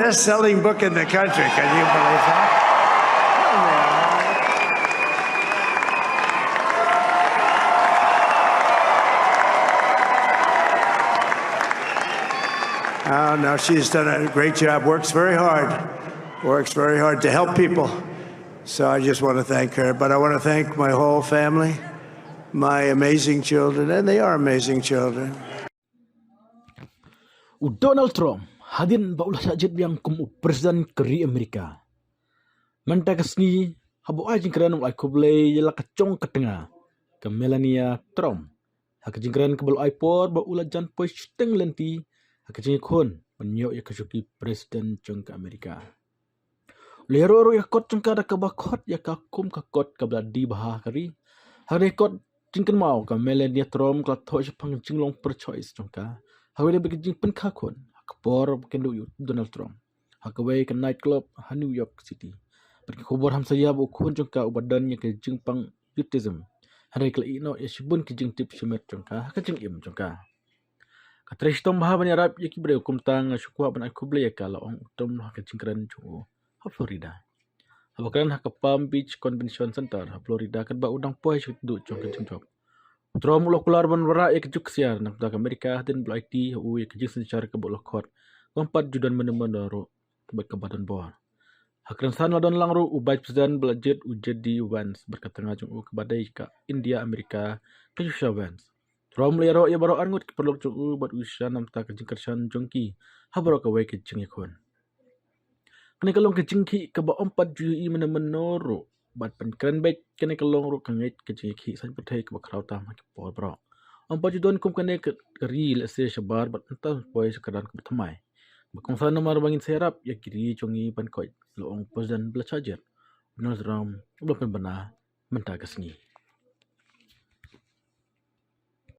best-selling book in the country. Can you believe that? Oh, no, she's done a great job. Works very hard to help people. So I just want to thank her. But I want to thank my whole family, my amazing children, and they are amazing children. Donald Trump, Hadien baulah sajid yang kum Presiden Keri Amerika. Mentakasni, habu ajing keran mulai kublai jela kacong ketengah. Ke Melania Trump. Hakajing keran kebal iPod baulah jan poi steng lenti. Hakajing kon penyok ya kesuki Presiden jengka Amerika. Lero ya kot jengka ada kebakot ya kakum kakot kebladi bahah kari. Hari kot jingkan mau ke Melania Trump kalau thoi sepang jinglong per choice jengka. Hari bagi jing pen kakon. Hakpor kendo yu Donald Trump. Hakawai ke nightclub ha New York City. Pergi kubur ham saya bukun jengka ubadan ya ke jingpang yutism. Hari kala ino ya sibun ke jing tip simet jengka. Hakajing im jengka. Katrish tom baha bani Arab yaki bre hukum tang syukwa ban aku ble kala ong tom hakajing keran chu ha Florida. Habakran ha Palm Beach Convention Center ha Florida kan ba udang poi du jong kajing jok. Trump ulo kular ban wara ya kejuk siar nak dak Amerika den blo IT u ya kajing sencar ke bolo khot. Kompat judan menemen ro kebat kebadan bor. Hakran san ladon langru ubay presiden Jied ujedi Vance berkatengah jong u kebadai ka India Amerika ke Shah Vance. Trump lero ya baro angut keperlu jong buat usia nam ta kajing kersan jongki ha baro ka wai kajing ikon. Kene kalong kajing ki ke ba 4 jui menemen noro bat pen keren baik kene kalong ro kangait kajing ki san putai ke ba krau tam ha por bro. 4 judon kum kene ke real se shabar bat entah poi sekadan ke thamai. Bakongsa nomor bangin serap ya kiri jongi pan koi loong presiden belajar. Donald Trump belum benar mentah kesini.